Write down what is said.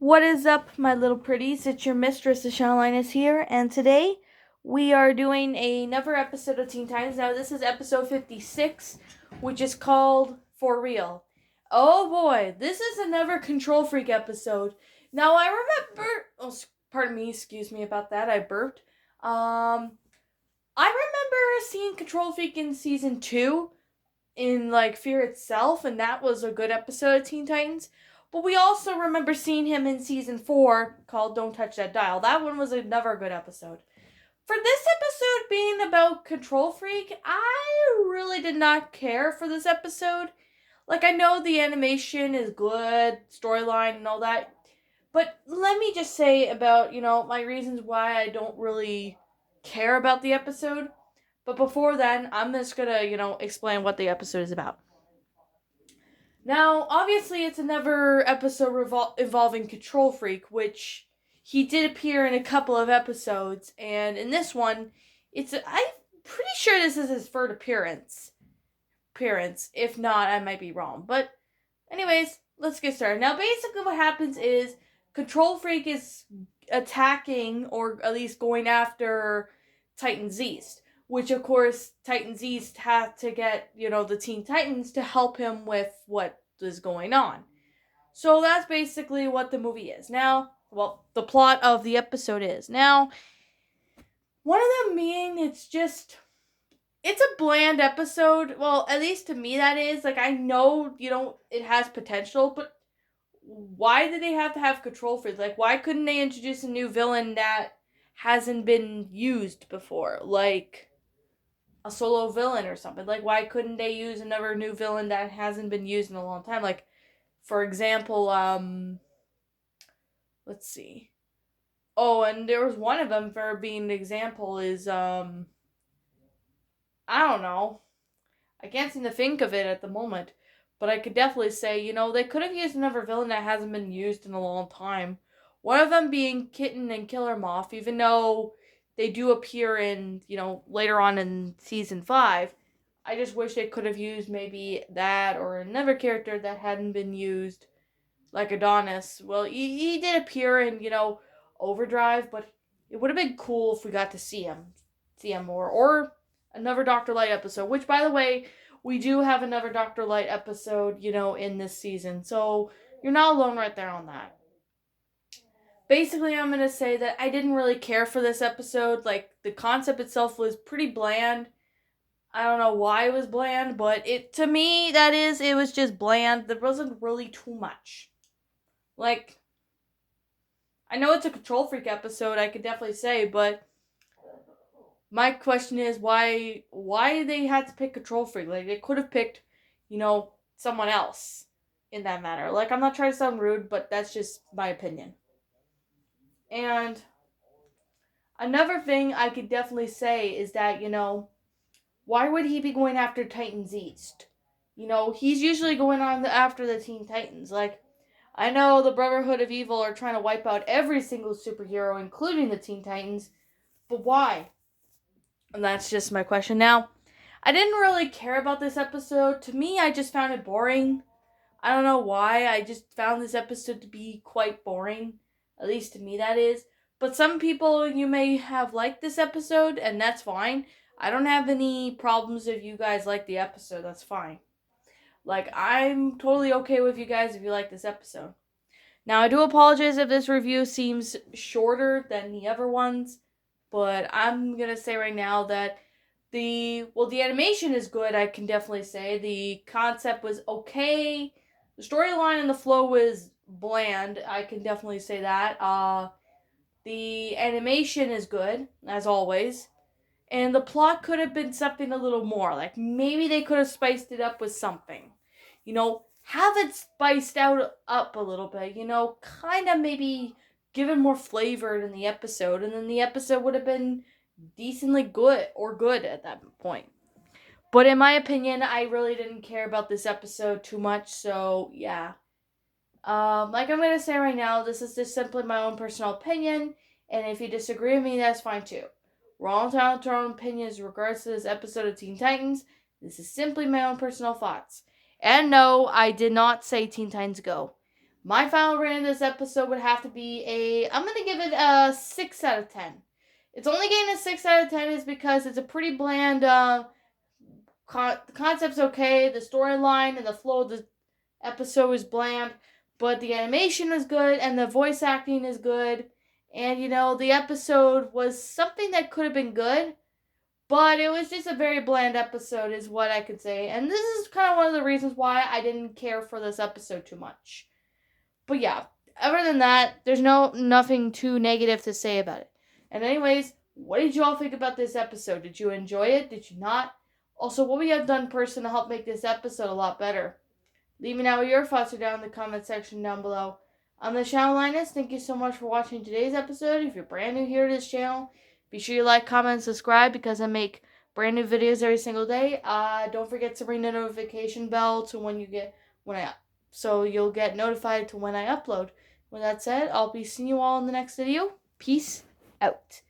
What is up, my little pretties? It's your mistress, Deshaun Linus here, and today we are doing another episode of Teen Titans. Now, this is episode 56, which is called For Real. Oh boy, this is another Control Freak episode. Now, I remember. Oh, pardon me, excuse me about that. I burped. I remember seeing Control Freak in season 2 in Fear Itself, and that was a good episode of Teen Titans. But we also remember seeing him in season 4 called Don't Touch That Dial. That one was another good episode. For this episode being about Control Freak, I really did not care for this episode. I know the animation is good, storyline and all that, but let me just say about, my reasons why I don't really care about the episode. But before then, I'm just gonna, explain what the episode is about. Now, obviously, it's another episode involving Control Freak, which he did appear in a couple of episodes, and in this one, I'm pretty sure this is his third appearance. If not, I might be wrong. But, anyways, let's get started. Now, basically, what happens is Control Freak is attacking, or at least going after Titans East, which of course Titans East had to get, the Teen Titans to help him with what is going on. So that's basically what the movie is. Now, the plot of the episode is. Now, one of them being it's a bland episode. Well, at least to me that is. I know, it has potential, but why did they have to have Control Freak? Why couldn't they introduce a new villain that hasn't been used before? A solo villain or something. Why couldn't they use another new villain that hasn't been used in a long time? For example, let's see. Oh, and there was one of them for being an example is, I don't know. I can't seem to think of it at the moment. But I could definitely say, they could have used another villain that hasn't been used in a long time. One of them being Kitten and Killer Moth, even though they do appear in, later on in season 5. I just wish they could have used maybe that or another character that hadn't been used, like Adonis. Well, he did appear in, Overdrive, but it would have been cool if we got to see him more. Or another Dr. Light episode, which, by the way, we do have another Dr. Light episode, in this season. So you're not alone right there on that. Basically, I'm going to say that I didn't really care for this episode. The concept itself was pretty bland. I don't know why it was bland, but to me, it was just bland. There wasn't really too much. I know it's a Control Freak episode, I could definitely say, but my question is why they had to pick Control Freak? They could have picked, someone else in that matter. I'm not trying to sound rude, but that's just my opinion. And another thing I could definitely say is that, why would he be going after Titans East? He's usually going on after the Teen Titans. I know the Brotherhood of Evil are trying to wipe out every single superhero, including the Teen Titans, but why? And that's just my question. Now, I didn't really care about this episode. To me, I just found it boring. I don't know why. I just found this episode to be quite boring. At least to me, that is. But some people, you may have liked this episode, and that's fine. I don't have any problems if you guys like the episode. That's fine. I'm totally okay with you guys if you like this episode. Now, I do apologize if this review seems shorter than the other ones, but I'm going to say right now that the animation is good, I can definitely say. The concept was okay. The storyline and the flow was bland, I can definitely say that. The animation is good, as always. And the plot could have been something a little more. Maybe they could have spiced it up with something. Have it spiced up a little bit. Kind of maybe given more flavor in the episode. And then the episode would have been decently good at that point. But in my opinion, I really didn't care about this episode too much. So, yeah. I'm going to say right now, this is just simply my own personal opinion. And if you disagree with me, that's fine too. We're all entitled to our own opinions in regards to this episode of Teen Titans. This is simply my own personal thoughts. And no, I did not say Teen Titans Go. My final rating of this episode would have to be I'm going to give it a 6 out of 10. It's only getting a 6 out of 10 is because it's a pretty bland, the concept's okay, the storyline and the flow of the episode is bland, but the animation is good and the voice acting is good. And the episode was something that could have been good, but it was just a very bland episode, is what I could say. And this is kind of one of the reasons why I didn't care for this episode too much. But yeah, other than that, there's nothing too negative to say about it. And anyways, what did you all think about this episode? Did you enjoy it? Did you not? Also, what would you have done person to help make this episode a lot better? Leave me know what your thoughts are down in the comment section down below. I'm the channel Linus. Thank you so much for watching today's episode. If you're brand new here to this channel, be sure you like, comment, and subscribe because I make brand new videos every single day. Don't forget to ring the notification bell to so you'll get notified to when I upload. With that said, I'll be seeing you all in the next video. Peace out.